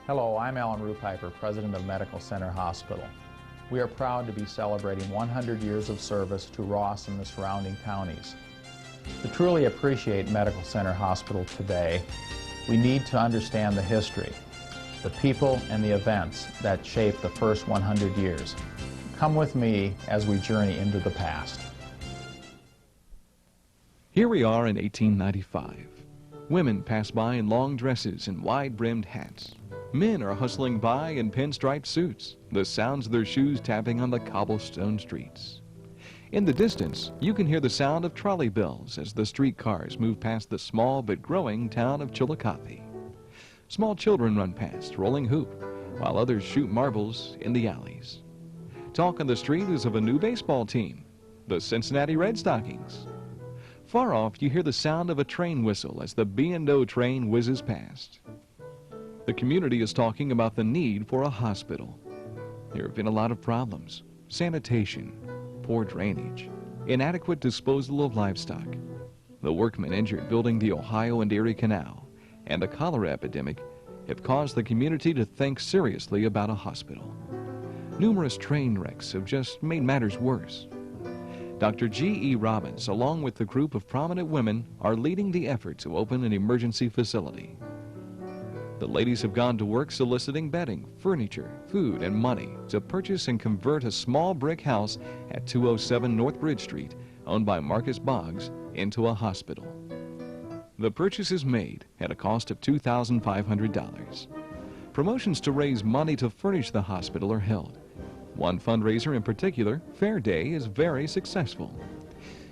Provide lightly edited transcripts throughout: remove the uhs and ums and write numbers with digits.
Hello, I'm Rupiper, President of Medical Center Hospital. We are proud to be celebrating 100 years of service to Ross and the surrounding counties. To truly appreciate Medical Center Hospital today, we need to understand the history, the people and the events that shaped the first 100 years. Come with me as we journey into the past. Here we are in 1895. Women pass by in long dresses and wide-brimmed hats. Men are hustling by in pinstriped suits, the sounds of their shoes tapping on the cobblestone streets. In the distance, you can hear the sound of trolley bells as the streetcars move past the small but growing town of Chillicothe. Small children run past, rolling hoop, while others shoot marbles in the alleys. Talk on the street is of a new baseball team, the Cincinnati Red Stockings. Far off, you hear the sound of a train whistle as the B&O train whizzes past. The community is talking about the need for a hospital. There have been a lot of problems: sanitation, poor drainage, inadequate disposal of livestock, the workmen injured building the Ohio and Erie Canal, and the cholera epidemic have caused the community to think seriously about a hospital. Numerous train wrecks have just made matters worse. Dr. G.E. Robbins, along with a group of prominent women, are leading the effort to open an emergency facility. The ladies have gone to work soliciting bedding, furniture, food, and money to purchase and convert a small brick house at 207 North Bridge Street, owned by Marcus Boggs, into a hospital. The purchase is made at a cost of $2,500. Promotions to raise money to furnish the hospital are held. One fundraiser in particular, Fair Day, is very successful.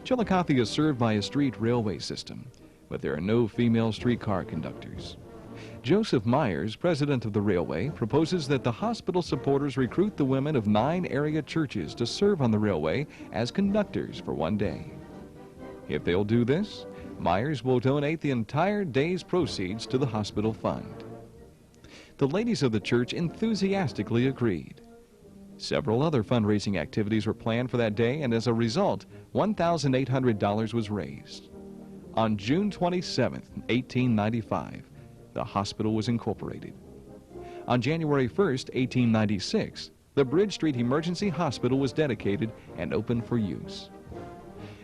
Chillicothe is served by a street railway system, but there are no female streetcar conductors. Joseph Myers, president of the railway, proposes that the hospital supporters recruit the women of 9 area churches to serve on the railway as conductors for one day. If they'll do this, Myers will donate the entire day's proceeds to the hospital fund. The ladies of the church enthusiastically agreed. Several other fundraising activities were planned for that day, and as a result, $1,800 was raised. On June 27, 1895, the hospital was incorporated. On January 1, 1896, the Bridge Street Emergency Hospital was dedicated and opened for use.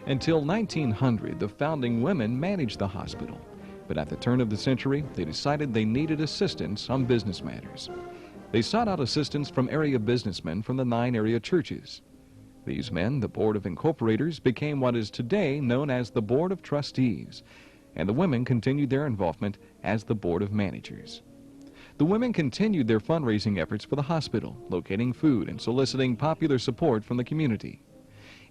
Until 1900, the founding women managed the hospital, but at the turn of the century, they decided they needed assistance on business matters. They sought out assistance from area businessmen from the 9 area churches. These men, the Board of Incorporators, became what is today known as the Board of Trustees, and the women continued their involvement as the Board of Managers. The women continued their fundraising efforts for the hospital, locating food and soliciting popular support from the community.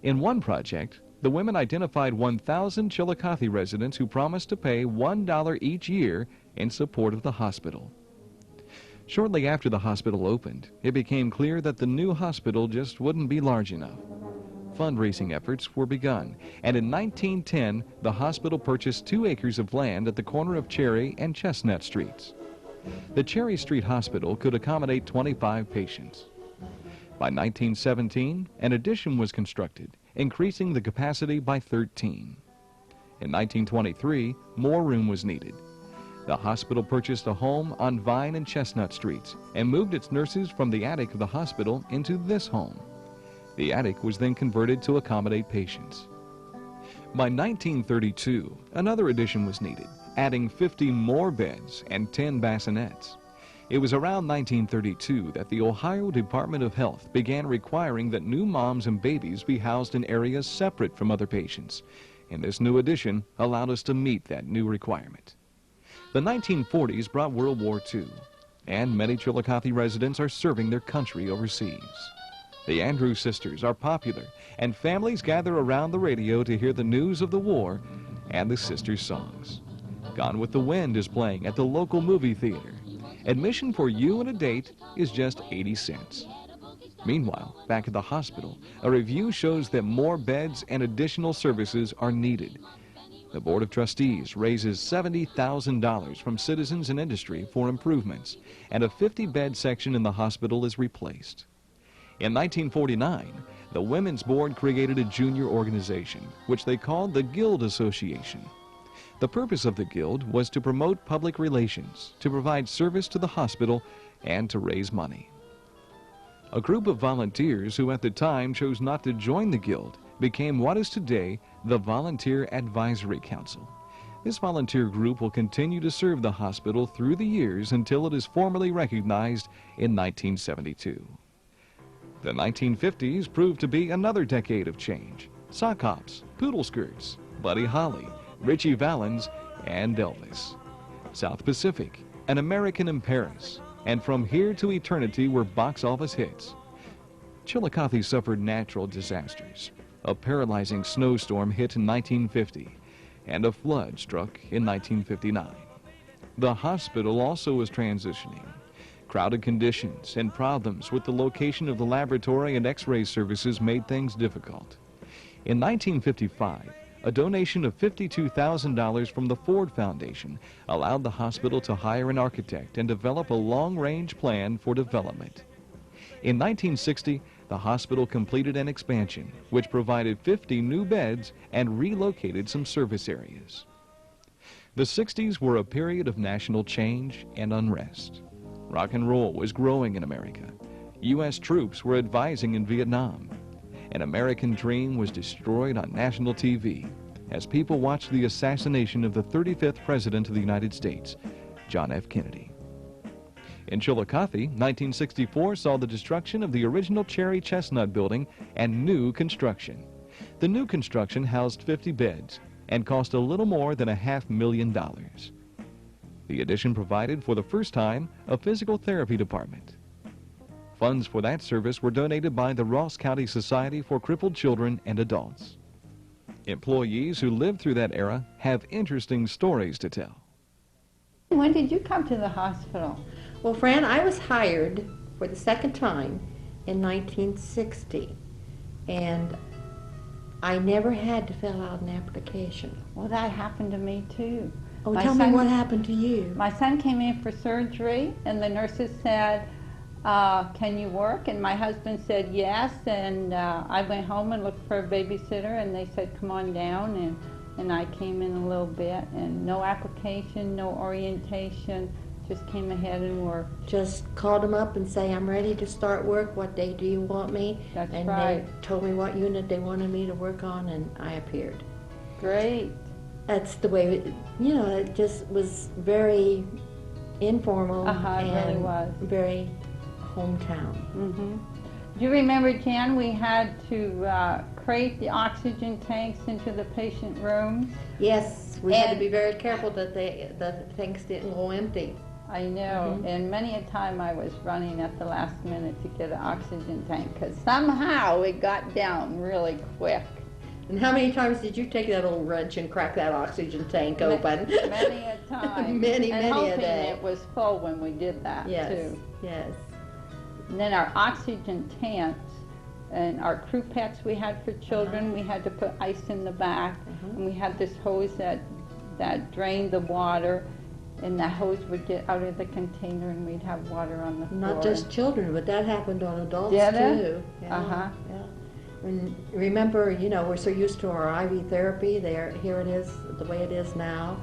In one project, the women identified 1,000 Chillicothe residents who promised to pay $1 each year in support of the hospital. Shortly after the hospital opened, it became clear that the new hospital just wouldn't be large enough. Fundraising efforts were begun, and in 1910, the hospital purchased 2 acres of land at the corner of Cherry and Chestnut Streets. The Cherry Street Hospital could accommodate 25 patients. By 1917, an addition was constructed, increasing the capacity by 13. In 1923, more room was needed. The hospital purchased a home on Vine and Chestnut Streets and moved its nurses from the attic of the hospital into this home. The attic was then converted to accommodate patients. By 1932, another addition was needed, adding 50 more beds and 10 bassinets. It was around 1932 that the Ohio Department of Health began requiring that new moms and babies be housed in areas separate from other patients, and this new addition allowed us to meet that new requirement. The 1940s brought World War II, and many Chillicothe residents are serving their country overseas. The Andrews sisters are popular, and families gather around the radio to hear the news of the war and the sisters' songs. Gone with the Wind is playing at the local movie theater. Admission for you and a date is just 80 cents. Meanwhile, back at the hospital, a review shows that more beds and additional services are needed. The Board of Trustees raises $70,000 from citizens and industry for improvements, and a 50-bed section in the hospital is replaced. In 1949, the Women's Board created a junior organization, which they called the Guild Association. The purpose of the Guild was to promote public relations, to provide service to the hospital, and to raise money. A group of volunteers who at the time chose not to join the Guild became what is today the Volunteer Advisory Council. This volunteer group will continue to serve the hospital through the years until it is formally recognized in 1972. The 1950s proved to be another decade of change. Sock hops, poodle skirts, Buddy Holly, Ritchie Valens, and Elvis. South Pacific, An American in Paris, and From Here to Eternity were box office hits. Chillicothe suffered natural disasters. A paralyzing snowstorm hit in 1950, and a flood struck in 1959. The hospital also was transitioning. Crowded conditions and problems with the location of the laboratory and x-ray services made things difficult. In 1955, a donation of $52,000 from the Ford Foundation allowed the hospital to hire an architect and develop a long-range plan for development. In 1960, the hospital completed an expansion, which provided 50 new beds and relocated some service areas. The 60s were a period of national change and unrest. Rock and roll was growing in America. U.S. troops were advising in Vietnam. An American dream was destroyed on national TV as people watched the assassination of the 35th President of the United States, John F. Kennedy. In Chillicothe, 1964 saw the destruction of the original Cherry and Chestnut building and new construction. The new construction housed 50 beds and cost a little more than $500,000. The addition provided for the first time a physical therapy department. Funds for that service were donated by the Ross County Society for Crippled Children and Adults. Employees who lived through that era have interesting stories to tell. When did you come to the hospital? Well, Fran, I was hired for the second time in 1960, and I never had to fill out an application. Well, that happened to me too. Oh, tell me what happened to you. My son came in for surgery, and the nurses said, can you work? And my husband said yes, and I went home and looked for a babysitter, and they said, come on down, and I came in a little bit, and no application, no orientation, just came ahead and worked. Just called them up and say, I'm ready to start work. What day do you want me? That's and right. And they told me what unit they wanted me to work on, and I appeared. Great. That's the way, it just was very informal It and really was. very hometown. Mm-hmm. Do you remember, Jan, we had to crate the oxygen tanks into the patient rooms? Yes, we had to be very careful that the tanks didn't go empty. I know, and many a time I was running at the last minute to get an oxygen tank, because somehow it got down really quick. And how many times did you take that old wrench and crack that oxygen tank open? Many a time. many and a hoping day. It was full when we did that, yes, too. Yes. And then our oxygen tanks and our crew packs we had for children, we had to put ice in the back, and we had this hose that drained the water, and that hose would get out of the container, and we'd have water on the floor. Not just children, but that happened on adults Did it? too. Yeah. And remember, we're so used to our IV therapy. Here it is, the way it is now,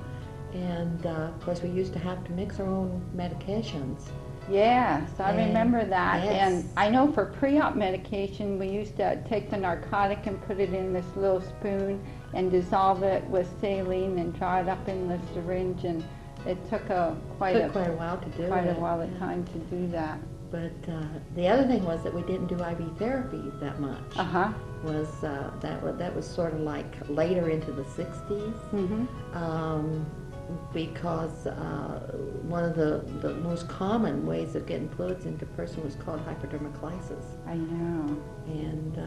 and of course we used to have to mix our own medications. Yes, I remember that. Yes. And I know for pre-op medication, we used to take the narcotic and put it in this little spoon and dissolve it with saline and draw it up in the syringe, and it took quite a while to do of time to do that. But the other thing was that we didn't do IV therapy that much. That was sort of like later into the 60s. Because one of the most common ways of getting fluids into a person was called hypodermoclysis. I know. And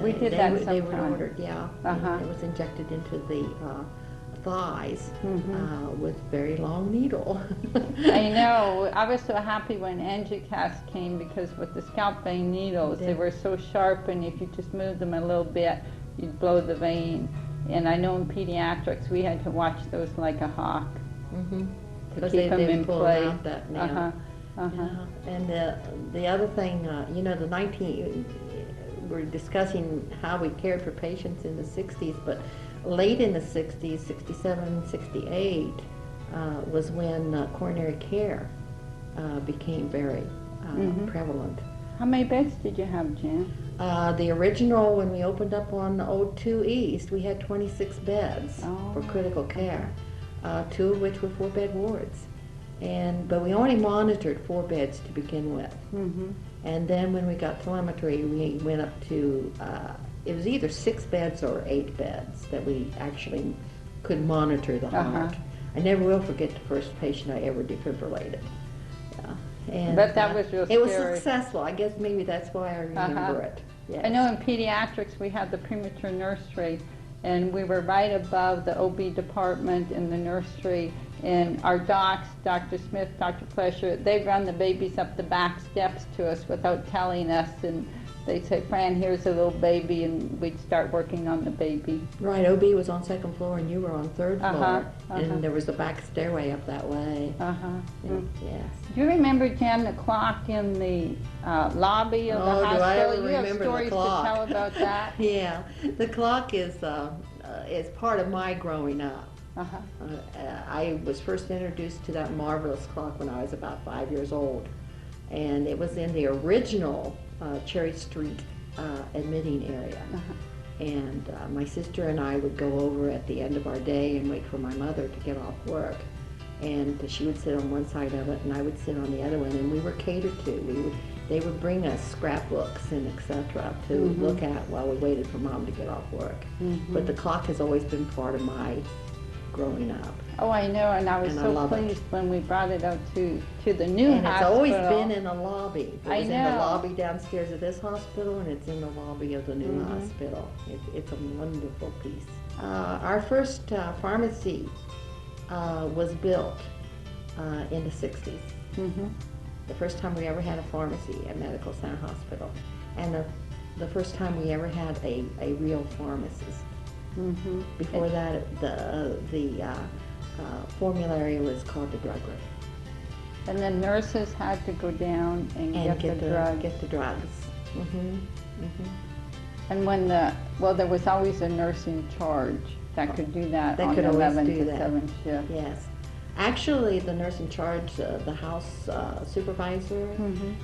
we did that they were sometime. ordered, yeah. It was injected into the thighs with very long needle. I know. I was so happy when Angicast came, because with the scalp vein needles, they were so sharp, and if you just moved them a little bit, you'd blow the vein. And I know in pediatrics we had to watch those like a hawk to keep them in place. And the other thing, we're discussing how we cared for patients in the 60s, but late in the 60s, 67, 68, was when coronary care became very prevalent. How many beds did you have, Jan? The original, when we opened up on Old 2 East, we had 26 beds for critical care, 2 of which were 4-bed wards. But we only monitored 4 beds to begin with. And then when we got telemetry, we went up to, it was either 6 beds or 8 beds that we actually could monitor the heart. I never will forget the first patient I ever defibrillated. And, but that was real scary. It was successful. I guess maybe that's why I remember it. Yes. I know in pediatrics we had the premature nursery, and we were right above the OB department in the nursery, and our docs, Dr. Smith, Dr. Flesher, they'd run the babies up the back steps to us without telling us, and they'd say, Fran, here's a little baby, and we'd start working on the baby. Right, OB was on 2nd floor and you were on 3rd floor, and there was a back stairway up that way. Yes. Do you remember, Jan, the clock in the lobby of the hospital? Do I ever remember you have stories the clock. to tell about that? Yeah, the clock is part of my growing up. I was first introduced to that marvelous clock when I was about 5 years old, and it was in the original Cherry Street admitting area. And my sister and I would go over at the end of our day and wait for my mother to get off work. And she would sit on one side of it and I would sit on the other one, and we were catered to. They would bring us scrapbooks and etc. to look at while we waited for Mom to get off work. But the clock has always been part of my growing up. Oh, I know, and I was so pleased when we brought it out to the new hospital. And it's always been in the lobby. It was in the lobby downstairs of this hospital, and it's in the lobby of the new hospital. It's a wonderful piece. Our first pharmacy was built in the 60s. The first time we ever had a pharmacy at Medical Center Hospital, and the first time we ever had a real pharmacist. Before that, the formulary was called the drug room. And then nurses had to go down and get the drugs. And when there was always a nurse in charge that could do that on the 11 to 7 shift. Yes. Actually, the nurse in charge, the house supervisor,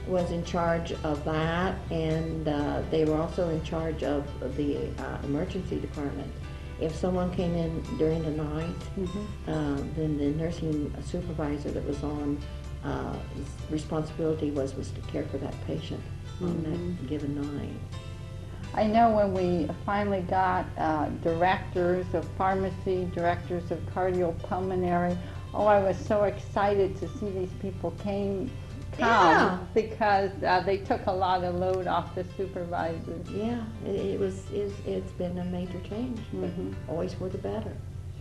was in charge of that, and they were also in charge of the emergency department. If someone came in during the night, then the nursing supervisor that was on responsibility was to care for that patient on that given night. I know when we finally got directors of pharmacy, directors of cardiopulmonary, I was so excited to see these people come because they took a lot of load off the supervisors. Yeah, it's been a major change, but always for the better.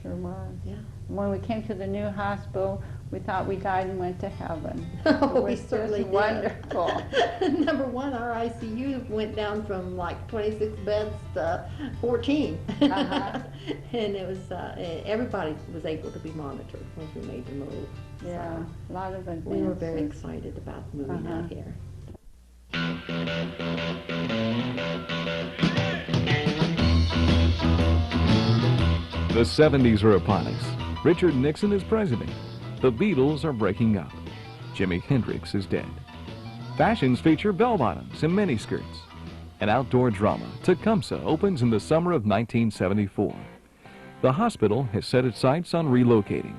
Sure was. Yeah. When we came to the new hospital, we thought we died and went to heaven. We certainly did. Wonderful. Number one, our ICU went down from like 26 beds to 14. And it was, everybody was able to be monitored once we made the move. Yeah, so a lot of advances. we were very excited about moving out here. The 70s are upon us. Richard Nixon is president. The Beatles are breaking up. Jimi Hendrix is dead. Fashions feature bell-bottoms and miniskirts. An outdoor drama, Tecumseh, opens in the summer of 1974. The hospital has set its sights on relocating.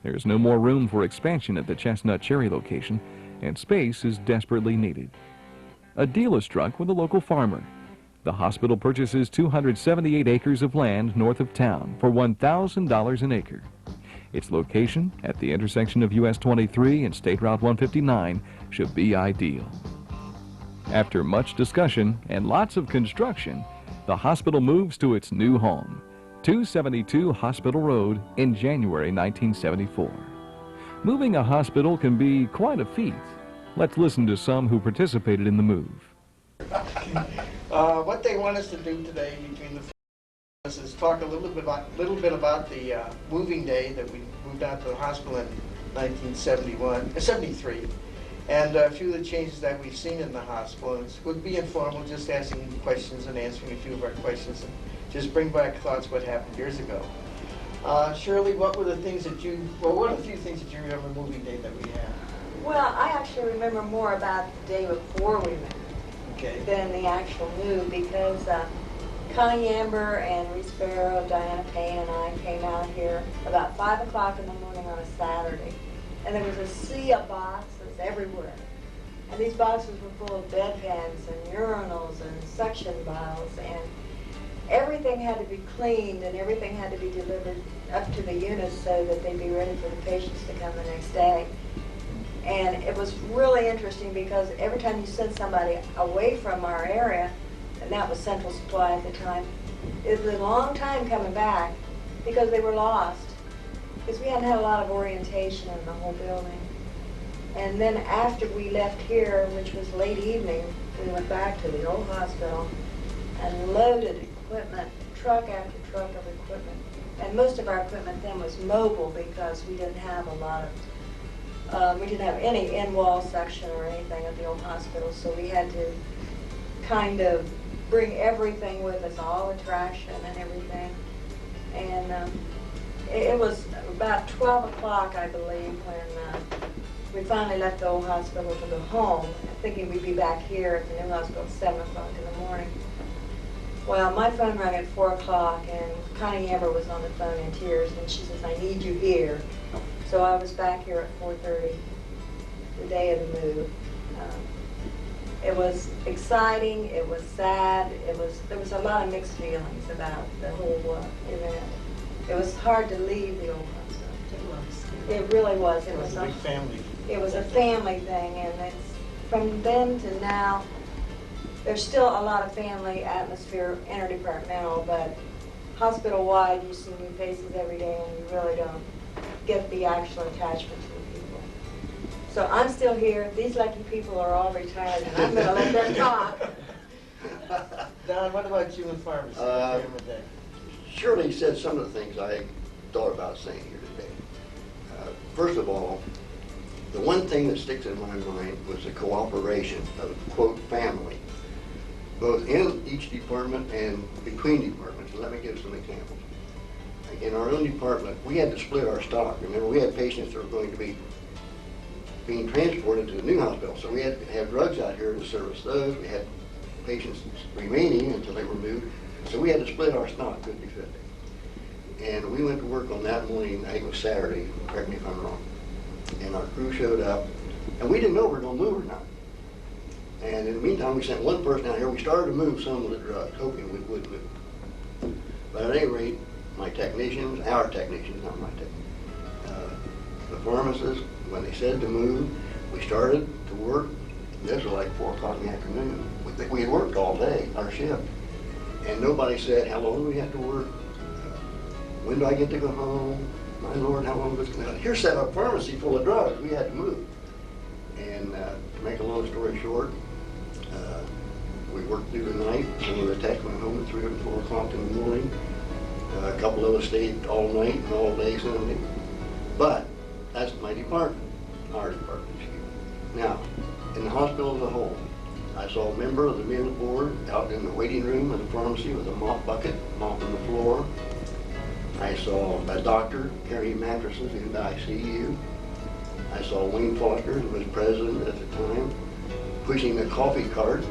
There's no more room for expansion at the Chestnut Cherry location, and space is desperately needed. A deal is struck with a local farmer. The hospital purchases 278 acres of land north of town for $1,000 an acre. Its location at the intersection of US 23 and State Route 159 should be ideal. After much discussion and lots of construction, the hospital moves to its new home, 272 Hospital Road, in January 1974. Moving a hospital can be quite a feat. Let's listen to some who participated in the move. What they want us to do today between the us is talk a little bit about the moving day that we moved out to the hospital in 1973, and a few of the changes that we've seen in the hospital. It would be informal, just asking questions and answering a few of our questions and just bring back thoughts what happened years ago. Shirley, what were the things that what are the few things that you remember moving day that we had? Well, I actually remember more about the day before we met than the actual move, because Connie Amber and Reese Barrow, Diana Payne, and I came out here about 5 o'clock in the morning on a Saturday, and there was a sea of boxes everywhere. And these boxes were full of bedpans and urinals and suction bottles, and everything had to be cleaned and everything had to be delivered up to the units so that they'd be ready for the patients to come the next day. And it was really interesting because every time you sent somebody away from our area, and that was Central Supply at the time, it was a long time coming back because they were lost. Because we hadn't had a lot of orientation in the whole building. And then after we left here, which was late evening, we went back to the old hospital and loaded equipment, truck after truck of equipment. And most of our equipment then was mobile because we didn't have a lot of, we didn't have any in-wall section or anything at the old hospital, so we had to kind of bring everything with us, all the traction and everything. And it was about 12 o'clock, I believe, when we finally left the old hospital to go home, thinking we'd be back here at the new hospital at 7 o'clock in the morning. Well, my phone rang at 4 o'clock, and Connie Amber was on the phone in tears, and she says, "I need you here." So I was back here at 4:30, the day of the move. It was exciting, it was sad, there was a lot of mixed feelings about the whole event. It was hard to leave the old hospital. It really was. It was a big family. It was a family thing, and it's from then to now, there's still a lot of family atmosphere interdepartmental, but hospital-wide, you see new faces every day, and you really don't get the actual attachment to the people. So I'm still here. These lucky people are all retired, and I'm going to let them talk. Don, what about you and pharmacy? Shirley said some of the things I thought about saying here today. First of all, the one thing that sticks in my mind was the cooperation of, quote, family, both in each department and between departments. Let me give some examples. In our own department, we had to split our stock. Remember, we had patients that were going to be being transported to the new hospital, so we had to have drugs out here to service those. We had patients remaining until they were moved, so we had to split our stock 50-50. And we went to work on that morning, I think it was Saturday, correct me if I'm wrong. And our crew showed up, and we didn't know we were going to move or not. And in the meantime, we sent one person out here. We started to move some of the drugs, hoping we would move. But at any rate, my technicians, our technicians, not my technicians, the pharmacists, when they said to move, we started to work. This was like 4 o'clock in the afternoon. We had worked all day, our shift. And nobody said, how long do we have to work? When do I get to go home? My Lord, how long is this going to... Here sat a pharmacy full of drugs. We had to move. And to make a long story short, we worked through the night. Some of the techs went home at 3 or 4 o'clock in the morning. A couple of us stayed all night and all day Sunday. But that's my department, our department. Now, in the hospital as a whole, I saw a member of the men's board out in the waiting room of the pharmacy with a mop bucket, mopping the floor. I saw a doctor carrying mattresses in the ICU. I saw Wayne Foster, who was president at the time, pushing a coffee cart.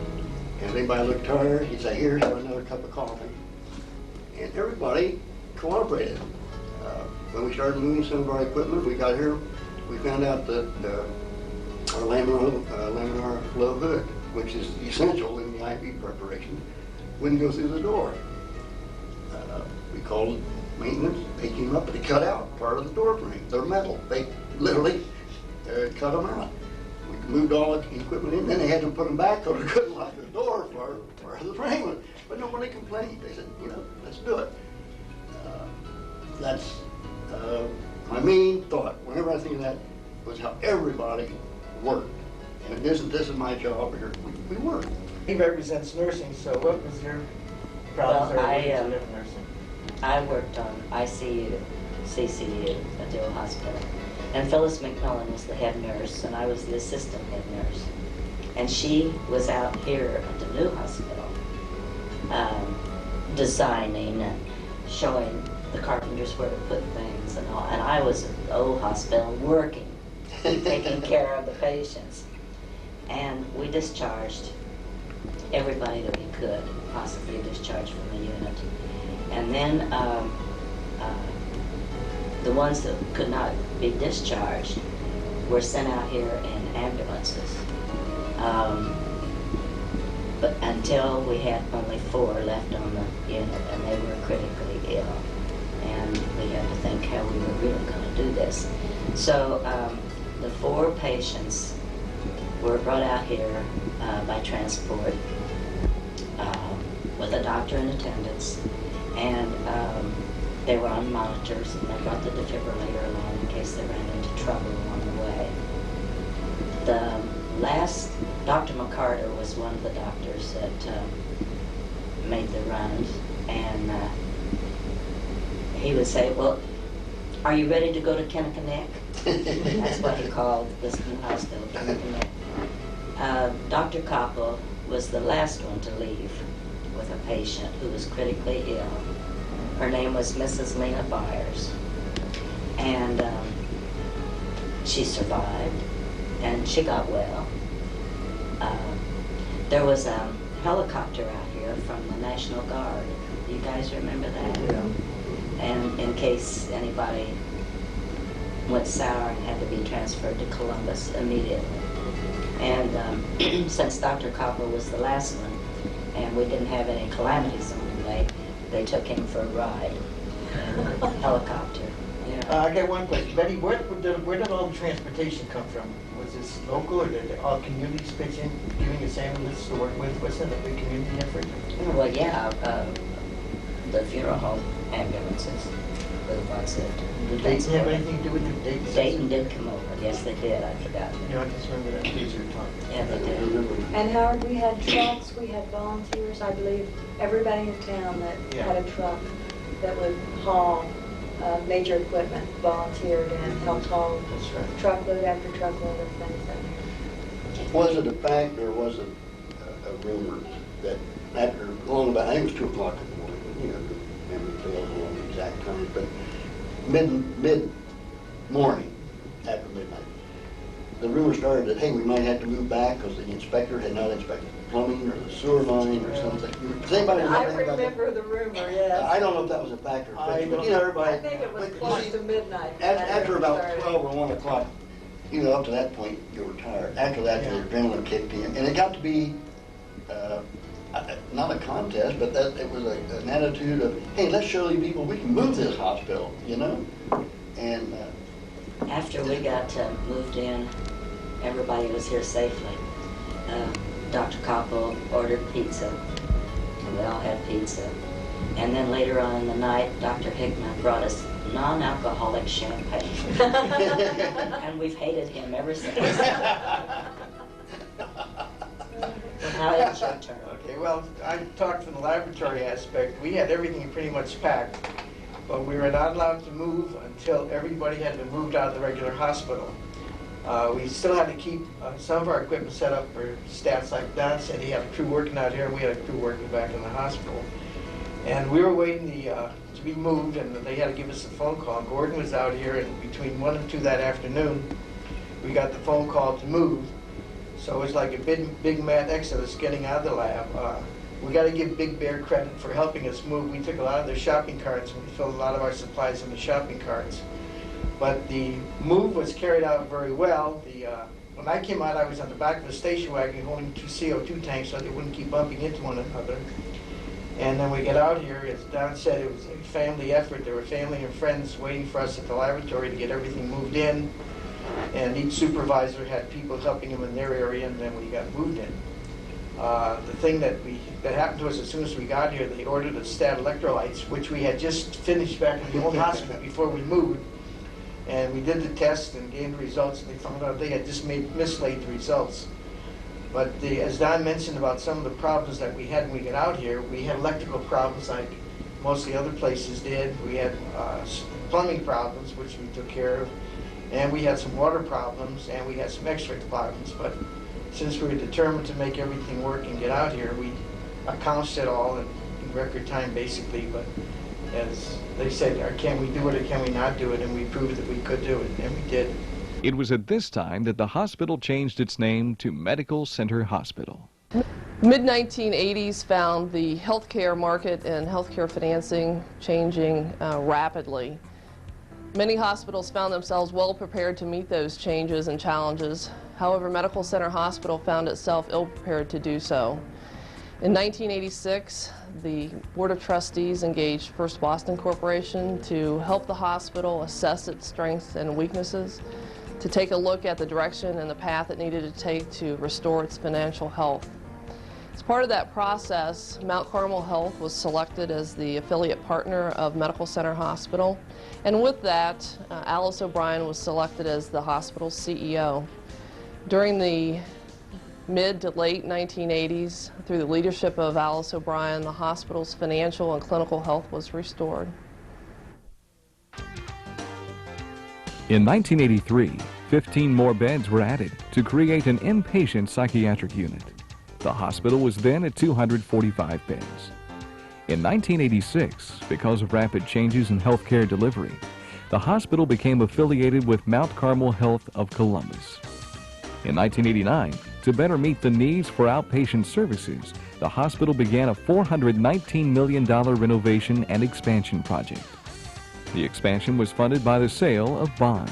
And if anybody looked tired, he'd say, "Here's another cup of coffee." And everybody cooperated. When we started moving some of our equipment, we got here, we found out that our laminar flow hood, which is essential in the IV preparation, wouldn't go through the door. We called maintenance, they came up and they cut out part of the door frame. They're metal. They literally cut them out. We moved all the equipment in, then they had to put them back because we couldn't lock the door for the frame. But nobody complained. They said, let's do it. That's my main thought. Whenever I think of that, was how everybody worked. And this is my job here. We work. He represents nursing, so what was your problems Well, with nursing? I worked on ICU, CCU at the old hospital. And Phyllis McMillan was the head nurse, and I was the assistant head nurse. And she was out here at the new hospital designing and showing the carpenters where to put things and all. And I was at the old hospital working, taking care of the patients. And we discharged everybody that we could possibly discharge from the unit. And then the ones that could not be discharged were sent out here in ambulances. But until we had only 4 left on the unit, and they were critically ill. And we had to think how we were really going to do this. So the 4 patients were brought out here by transport with a doctor in attendance, and they were on monitors, and they brought the defibrillator along in case they ran into trouble along the way. The last, Dr. McCarter was one of the doctors that made the runs, and he would say, well, are you ready to go to Kenneconnect? That's what he called this new hospital, Kenneconnect. Dr. Koppel was the last one to leave with a patient who was critically ill. Her name was Mrs. Lena Byers, and she survived, and she got well. There was a helicopter out here from the National Guard. You guys remember that? Yeah. And in case anybody went sour and had to be transferred to Columbus immediately. And since Dr. Koppel was the last one, and we didn't have any calamities on the way, they took him for a ride in a helicopter. Yeah. I got one question. Betty, where did all the transportation come from? Was this local, or did all communities pitch in, giving us ambulances to work with? Wasn't it a big community effort? Well, yeah, the funeral home ambulances were the ones that... Did Dayton have anything to do with it? Dayton did come over. Yes, they did. I forgot. Yeah, I just remember that piece you were talking. Yeah, they did. And Howard, we had trucks, we had volunteers, I believe, everybody in town that had a truck that would haul major equipment, volunteered and helped haul truckload after truckload of things out here. Was it a fact or was it a rumor that after long about, I think it was 2 o'clock in the morning, you know, the memory fails on the exact time, but mid-morning, after midnight, the rumor started that, hey, we might have to move back because the inspector had not inspected the plumbing or the sewer line or something. Does anybody remember anything about that? I remember the rumor, yes. I don't know if that was a fact or a fiction, but you know, everybody. I think it was close to midnight. After about 12 or 1 o'clock, you know, up to that point, you were tired. After that, the adrenaline kicked in, and it got to be not a contest, but it was an attitude of, hey, let's show you people we can move this hospital, you know? And after we got moved in, everybody was here safely. Dr. Koppel ordered pizza, and we all had pizza. And then later on in the night, Dr. Hickman brought us non-alcoholic champagne. And we've hated him ever since. Now it's your turn. Okay, well, I talked from the laboratory aspect. We had everything pretty much packed, but we were not allowed to move until everybody had been moved out of the regular hospital. We still had to keep some of our equipment set up for stats like Don said. He had a crew working out here, and we had a crew working back in the hospital. And we were waiting to be moved, and they had to give us a phone call. Gordon was out here, and between 1 and 2 that afternoon, we got the phone call to move. So it was like a big mad exodus getting out of the lab. We got to give Big Bear credit for helping us move. We took a lot of their shopping carts, and we filled a lot of our supplies in the shopping carts. But the move was carried out very well. When I came out, I was on the back of the station wagon holding 2 CO2 tanks so they wouldn't keep bumping into one another. And then we get out here, as Don said, it was a family effort. There were family and friends waiting for us at the laboratory to get everything moved in. And each supervisor had people helping them in their area, and then we got moved in. The thing that happened to us as soon as we got here, they ordered us stat electrolytes, which we had just finished back in the old hospital before we moved. And we did the test and gained the results, and they found out they had just mislaid the results. But as Don mentioned about some of the problems that we had when we got out here, we had electrical problems like most of the other places did. We had plumbing problems, which we took care of. And we had some water problems, and we had some X-ray problems. But since we were determined to make everything work and get out here, we accomplished it all. And in record time, basically. But as they said, can we do it or can we not do it? And we proved that we could do it, and we did. It was at this time that the hospital changed its name to Medical Center Hospital. Mid-1980s found the healthcare market and healthcare financing changing rapidly. Many hospitals found themselves well prepared to meet those changes and challenges. However, Medical Center Hospital found itself ill-prepared to do so. In 1986, the Board of Trustees engaged First Boston Corporation to help the hospital assess its strengths and weaknesses, to take a look at the direction and the path it needed to take to restore its financial health. As part of that process, Mount Carmel Health was selected as the affiliate partner of Medical Center Hospital, and with that, Alice O'Brien was selected as the hospital's CEO. During the mid to late 1980s, through the leadership of Alice O'Brien, the hospital's financial and clinical health was restored. In 1983, 15 more beds were added to create an inpatient psychiatric unit. The hospital was then at 245 beds. In 1986, because of rapid changes in healthcare delivery, the hospital became affiliated with Mount Carmel Health of Columbus. In 1989, to better meet the needs for outpatient services, the hospital began a $419 million renovation and expansion project. The expansion was funded by the sale of bonds.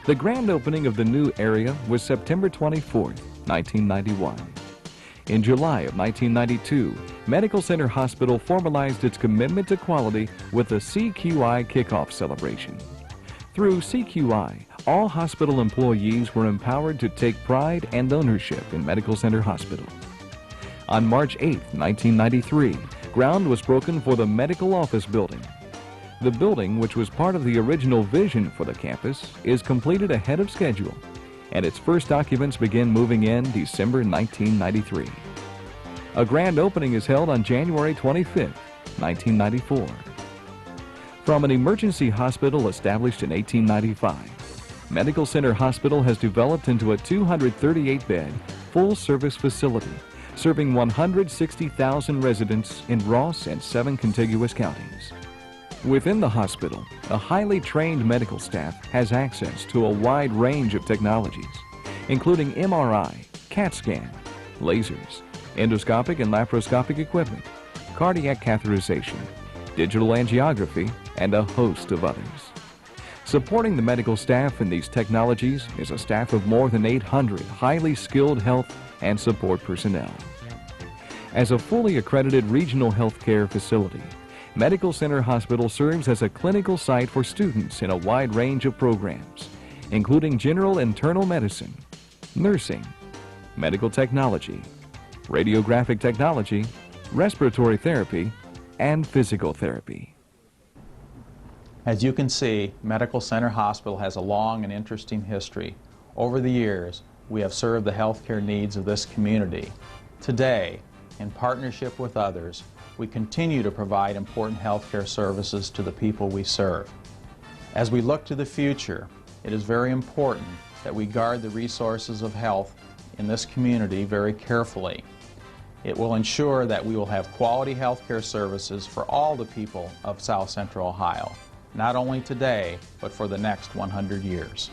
The grand opening of the new area was September 24, 1991. In July of 1992, Medical Center Hospital formalized its commitment to quality with the CQI kickoff celebration. Through CQI, all hospital employees were empowered to take pride and ownership in Medical Center Hospital. On March 8, 1993, ground was broken for the medical office building. The building, which was part of the original vision for the campus, is completed ahead of schedule, and its first occupants begin moving in December 1993. A grand opening is held on January 25, 1994. From an emergency hospital established in 1895, Medical Center Hospital has developed into a 238-bed, full-service facility serving 160,000 residents in Ross and 7 contiguous counties. Within the hospital, a highly trained medical staff has access to a wide range of technologies, including MRI, CAT scan, lasers, endoscopic and laparoscopic equipment, cardiac catheterization, digital angiography, and a host of others. Supporting the medical staff in these technologies is a staff of more than 800 highly skilled health and support personnel. As a fully accredited regional healthcare facility, Medical Center Hospital serves as a clinical site for students in a wide range of programs, including general internal medicine, nursing, medical technology, radiographic technology, respiratory therapy, and physical therapy. As you can see, Medical Center Hospital has a long and interesting history. Over the years, we have served the healthcare needs of this community. Today, in partnership with others, we continue to provide important healthcare services to the people we serve. As we look to the future, it is very important that we guard the resources of health in this community very carefully. It will ensure that we will have quality healthcare services for all the people of South Central Ohio, not only today, but for the next 100 years.